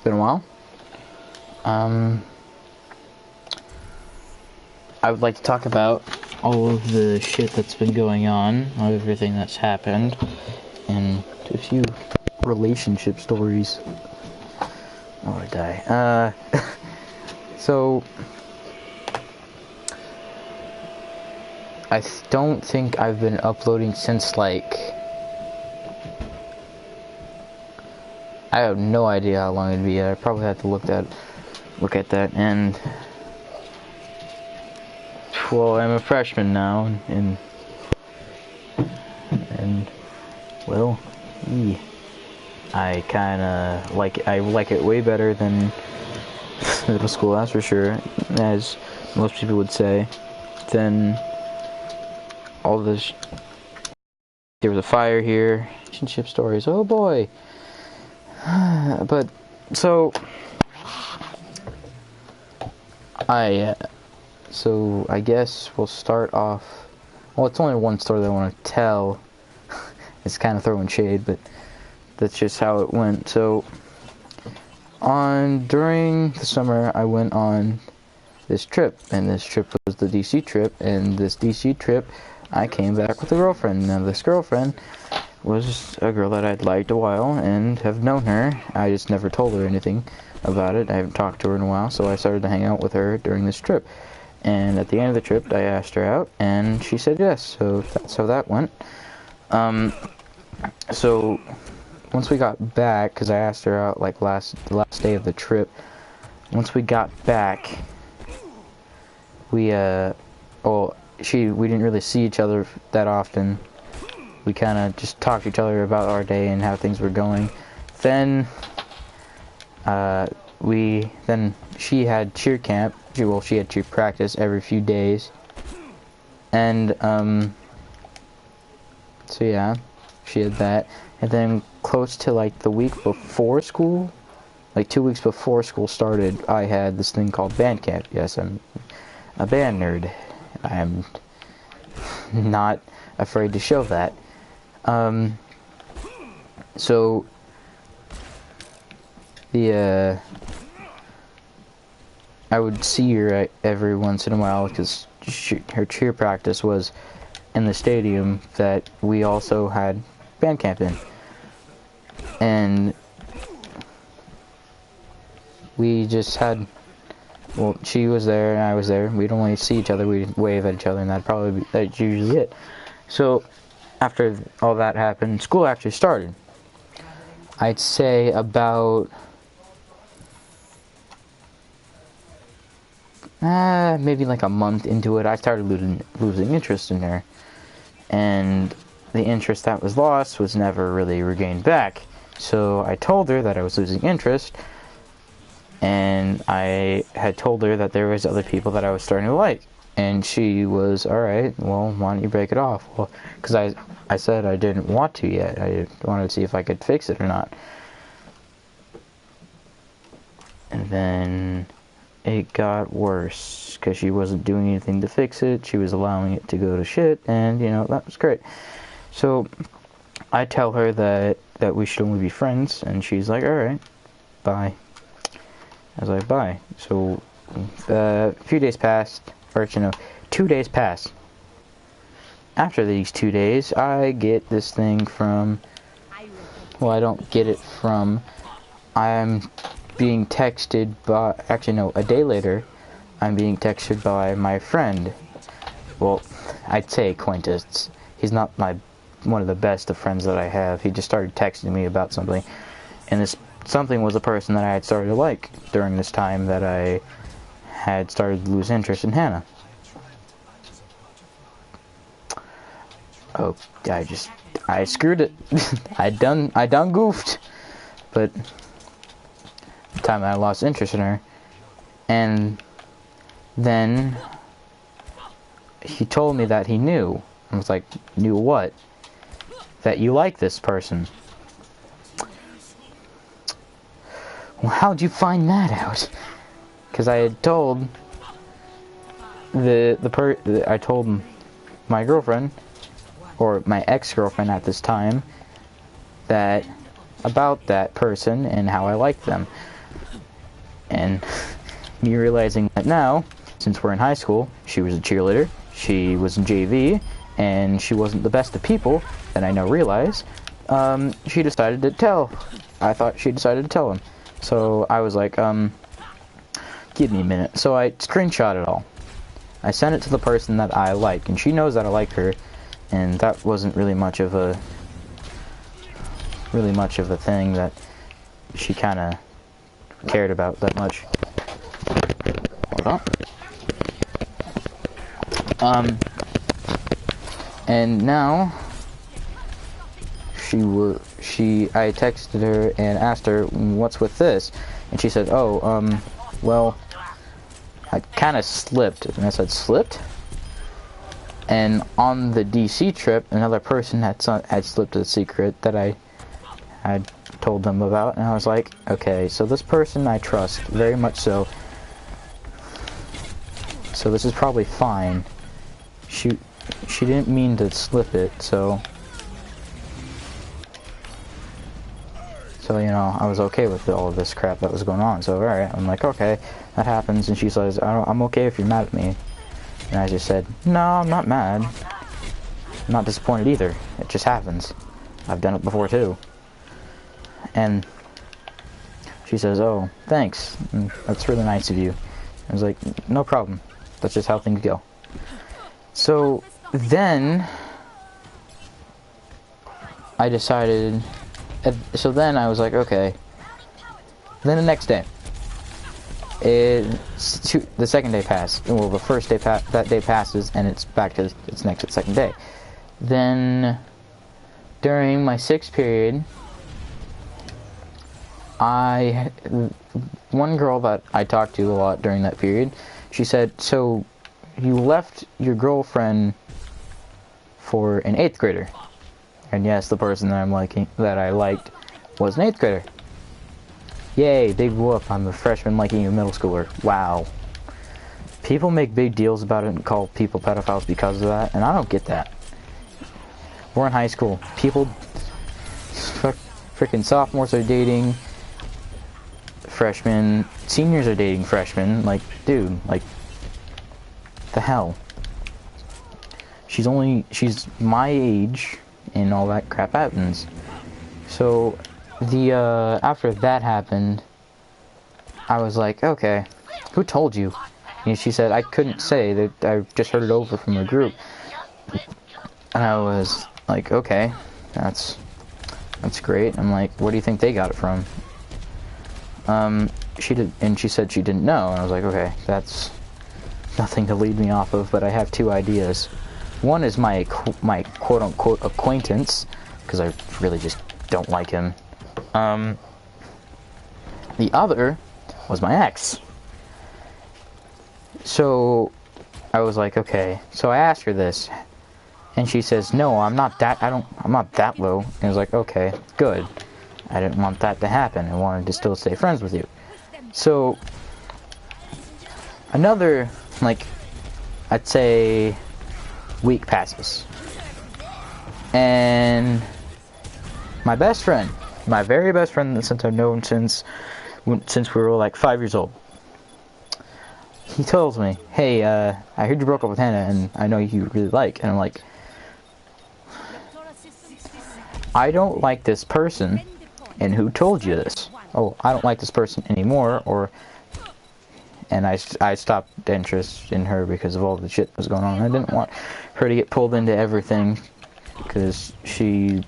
been a while. I would like to talk about all of the shit that's been going on, everything that's happened, and a few relationship stories. I want to die. So, I don't think I've been uploading since, like, I have no idea how long it'd be. I probably have to look at that, and well, I'm a freshman now, and well, I like it way better than middle school, that's for sure, as most people would say. Then all this, there was a fire here, relationship stories, oh boy. But so I guess we'll start off. Well, it's only one story that I want to tell. It's kind of throwing shade, but that's just how it went. So during the summer, I went on this trip, and this trip was the DC trip. And this DC trip, I came back with a girlfriend. Now, this girlfriend was a girl that I'd liked a while and have known her. I just never told her anything about it. I haven't talked to her in a while, so I started to hang out with her during this trip. And at the end of the trip, I asked her out, and she said yes. So that's how that went. So once we got back, because I asked her out like the last day of the trip. Once we got back, we didn't really see each other that often. We kind of just talked to each other about our day and how things were going. Then she had cheer camp. She had cheer practice every few days. And so yeah, she had that. And then close to like the week before school, like 2 weeks before school started, I had this thing called band camp. Yes, I'm a band nerd. I am not afraid to show that. So I would see her every once in a while because her cheer practice was in the stadium that we also had band camp in, and we just had. Well, she was there and I was there. We'd only see each other. We'd wave at each other, and that's usually it. So after all that happened, school actually started. I'd say about maybe like a month into it, I started losing interest in her, and the interest that was lost was never really regained back. So I told her that I was losing interest, and I had told her that there was other people that I was starting to like. And she was, alright, well, why don't you break it off? Well, because I said I didn't want to yet. I wanted to see if I could fix it or not. And then it got worse, because she wasn't doing anything to fix it. She was allowing it to go to shit, and, that was great. So I tell her that we should only be friends, and she's like, alright, bye. I was like, bye. So a few days passed. 2 days pass. After these 2 days, I get this thing from, well, I don't get it from, I'm being texted by, actually no, a day later, I'm being texted by my friend. Well, I'd say acquaintance. He's not one of the best of friends that I have. He just started texting me about something, and this something was a person that I had started to like during this time that I had started to lose interest in Hannah. Oh, I screwed it. I done goofed. But the time I lost interest in her, and then he told me that he knew. I was like, knew what? That you like this person. Well, how'd you find that out? Because I had told I told my girlfriend, or my ex-girlfriend at this time, about that person and how I liked them. And me realizing that now, since we're in high school, she was a cheerleader, she was in JV, and she wasn't the best of people, and I now realize, she decided to tell. I thought she decided to tell him. So I was like, give me a minute. So I screenshot it all. I sent it to the person that I like, and she knows that I like her, and that wasn't really much of a thing that she kind of cared about that much. Hold on. And now I texted her and asked her what's with this, and she said, oh, well, I kind of slipped. And I said, slipped? And on the DC trip, another person had slipped a secret that I had told them about, and I was like, okay, so this person I trust very much so this is probably fine. She didn't mean to slip it, so you know, I was okay with all of this crap that was going on. So alright, I'm like, okay, that happens. And she says, I'm okay if you're mad at me. And I just said, no, I'm not mad. I'm not disappointed either. It just happens. I've done it before too. And she says, oh, thanks. That's really nice of you. I was like, no problem. That's just how things go. So then I decided, so then I was like, okay. Then the next day, the second day passed. Well, the first day that day passes, and it's back to its second day. Then during my 6th period, one girl that I talked to a lot during that period, she said, so you left your girlfriend for an 8th grader. And yes, the person that I liked was an 8th grader. Yay, big whoop, I'm a freshman liking a middle schooler. Wow. People make big deals about it and call people pedophiles because of that, and I don't get that. We're in high school. People, freaking sophomores are dating freshmen, seniors are dating freshmen. Like, dude, like, the hell. She's my age, and all that crap happens. So, after that happened, I was like, okay, who told you? And she said, I couldn't say, that I just heard it over from a group. And I was like, okay, that's great. I'm like, where do you think they got it from? She said she didn't know, and I was like, okay, that's nothing to lead me off of, but I have 2 ideas. One is my quote-unquote acquaintance, because I really just don't like him. The other was my ex. So I was like, okay. So I asked her this, and she says, no, I'm not that low. And I was like, okay, good. I didn't want that to happen. I wanted to still stay friends with you. So another, like, I'd say week passes, and my best friend, my very best friend since I've known since we were like 5 years old, he tells me, hey, I heard you broke up with Hannah, and I know you really like, and I'm like, I don't like this person, and who told you this? Oh, I don't like this person anymore, and I stopped interest in her because of all the shit that was going on. I didn't want her to get pulled into everything, because she's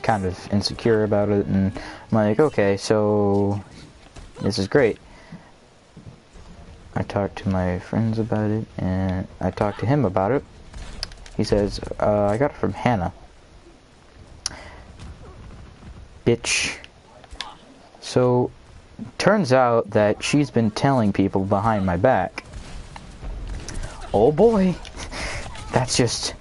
kind of insecure about it, and I'm like, okay, so this is great. I talked to my friends about it, and I talked to him about it. He says, I got it from Hannah. Bitch. So, turns out that she's been telling people behind my back. Oh boy, that's just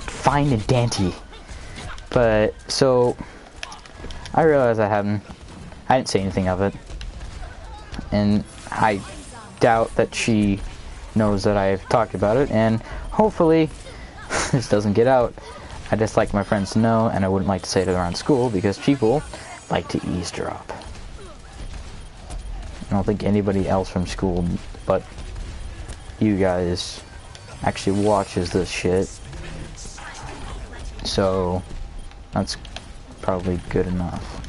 fine and dandy. But, so, I realized I didn't say anything of it. And I doubt that she knows that I've talked about it, and hopefully this doesn't get out. I just like my friends to know, and I wouldn't like to say it around school, because people like to eavesdrop. don't think anybody else from school but you guys actually watches this shit. So that's probably good enough.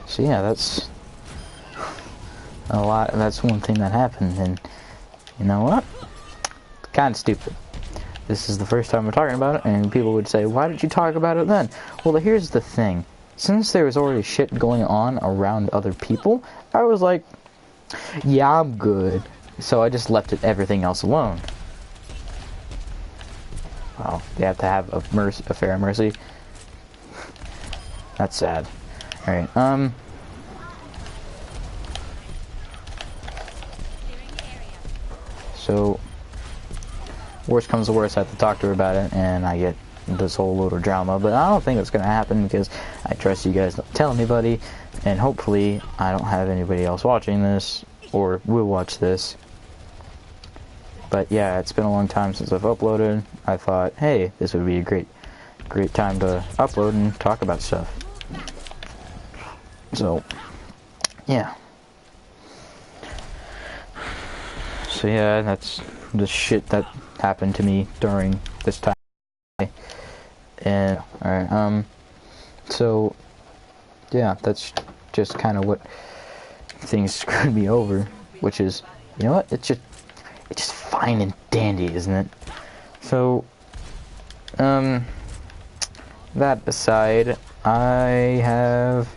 So yeah, that's a lot. That's one thing that happened, and you know what? Kind of stupid. This is the first time we're talking about it, and people would say, "Why did you talk about it then?" Well, here's the thing: since there was already shit going on around other people, I was like, "Yeah, I'm good." So I just left everything else alone. Well, they have to have a fair mercy. That's sad. All right. So, worst comes to worst, I have to talk to her about it, and I get this whole load of drama. But I don't think it's gonna happen because I trust you guys not to tell anybody, and hopefully I don't have anybody else watching this or will watch this. But yeah, it's been a long time since I've uploaded. I thought, hey, this would be a great time to upload and talk about stuff. So, yeah. So yeah, that's the shit that happened to me during this time. And alright, so yeah, that's just kind of what things screwed me over, which is, you know what, it's just fine and dandy, isn't it? So, that aside, I have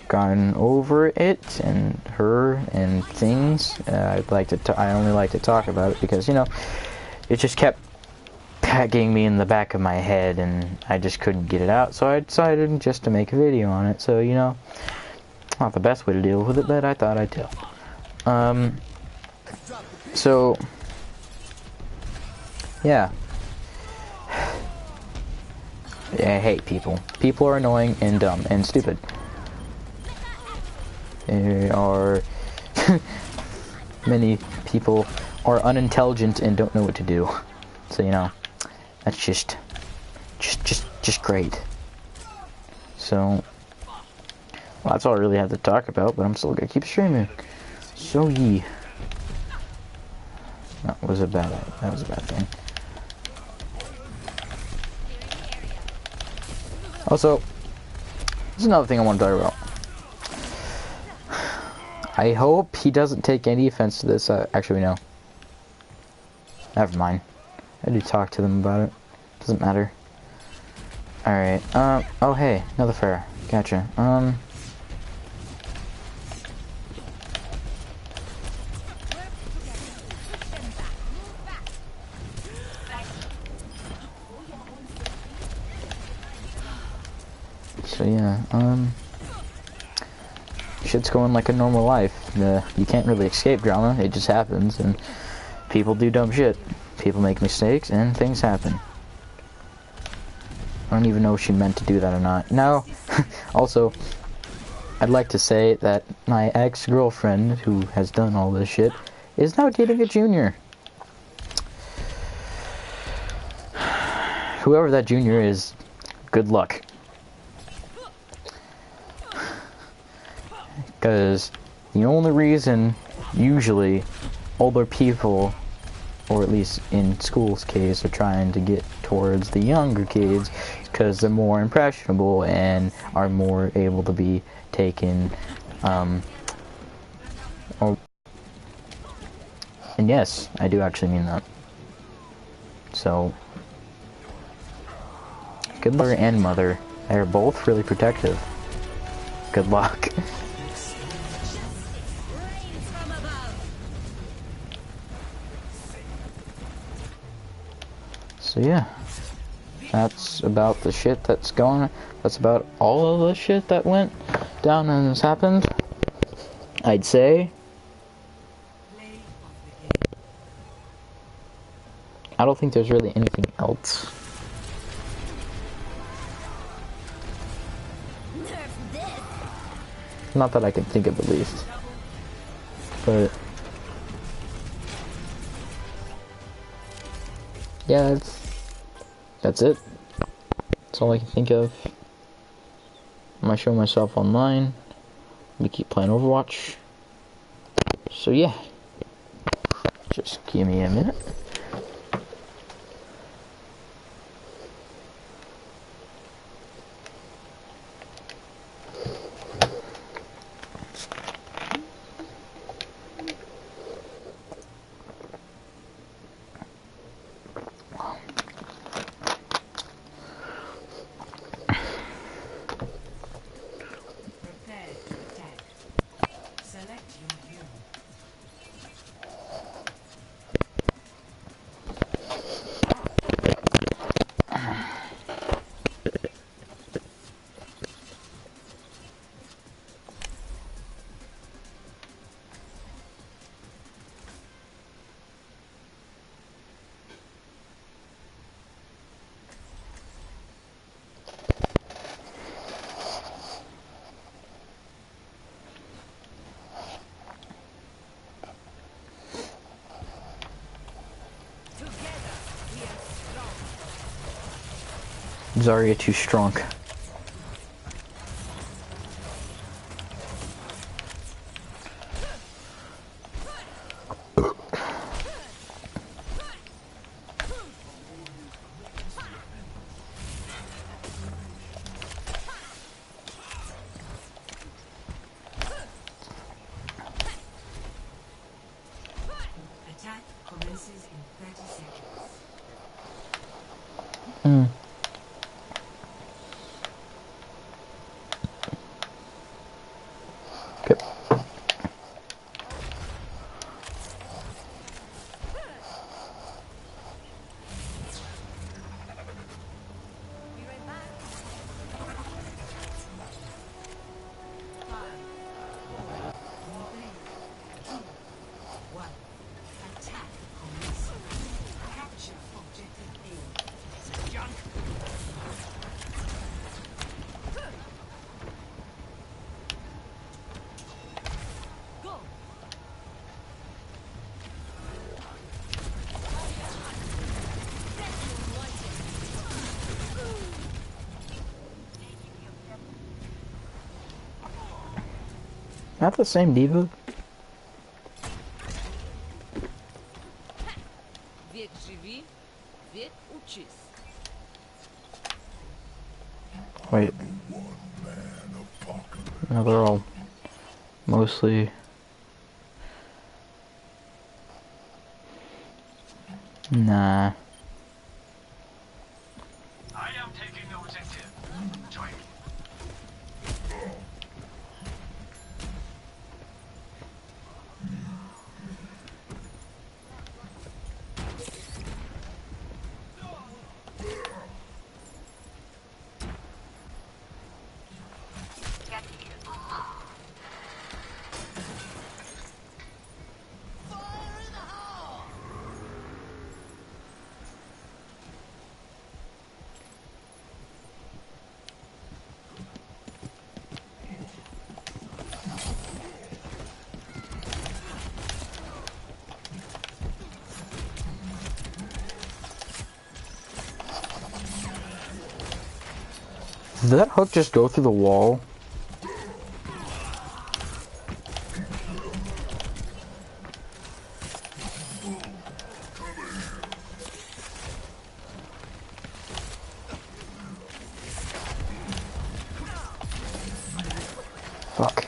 gotten over it and her and things. I only like to talk about it because, you know, it just kept pecking me in the back of my head and I just couldn't get it out, so I decided just to make a video on it. So, you know, not the best way to deal with it, but I thought I'd tell. So yeah, I hate people. People are annoying and dumb and stupid. They are many people are unintelligent and don't know what to do. So, you know, that's just great. So, well, that's all I really have to talk about, but I'm still gonna keep streaming. So yeah. That was a bad thing. Also, there's another thing I want to talk about. I hope he doesn't take any offense to this. Actually, no. Never mind. I do talk to them about it. Doesn't matter. Alright, oh hey, another fair. Gotcha. So yeah, shit's going like a normal life. You can't really escape drama, it just happens, and people do dumb shit. People make mistakes, and things happen. I don't even know if she meant to do that or not. No. Also, I'd like to say that my ex-girlfriend, who has done all this shit, is now dating a junior. Whoever that junior is, good luck. Because the only reason, usually, older people, or at least in school's case, are trying to get towards the younger kids because they're more impressionable and are more able to be taken, and yes, I do actually mean that. So, good mother and mother, they're both really protective. Good luck. So yeah, that's about the shit that's going on. That's about all of the shit that went down and has happened, I'd say. I don't think there's really anything else. Not that I can think of, at least. But yeah, that's it. That's all I can think of. I might show myself online. We keep playing Overwatch. So yeah, just give me a minute. Zarya too strong. Attack commences in 30 seconds. Okay. Be right back. 5, 4, 3, 2, 1. Attack commencing. Capture objective A. Junk. Go. Not the same diva. Век живи, век учись. Wait. No, they're all mostly. Nah. I am taking the objective. Join me. Did that hook just go through the wall? Fuck.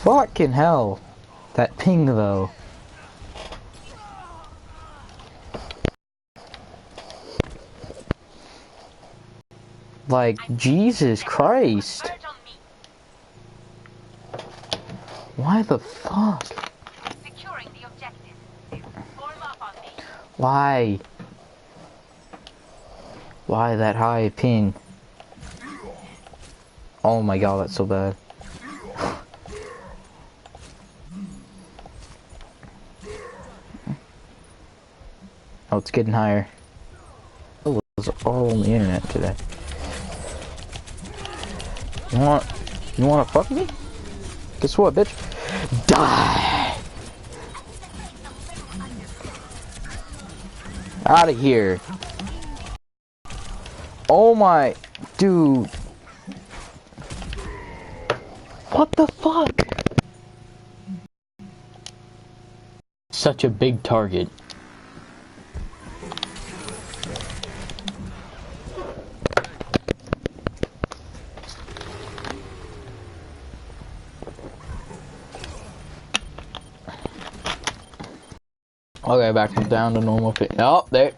Fucking hell. That ping though. Like, Jesus Christ. Why the fuck? Securing the objective. Form up on me. Why? Why that high ping? Oh my god, that's so bad. Oh, it's getting higher. It was all on the internet today. You wanna fuck me? Guess what, bitch? Die! Out of here. Oh my, dude. What the fuck? Such a big target. Okay, back down to normal fit. Oh, there.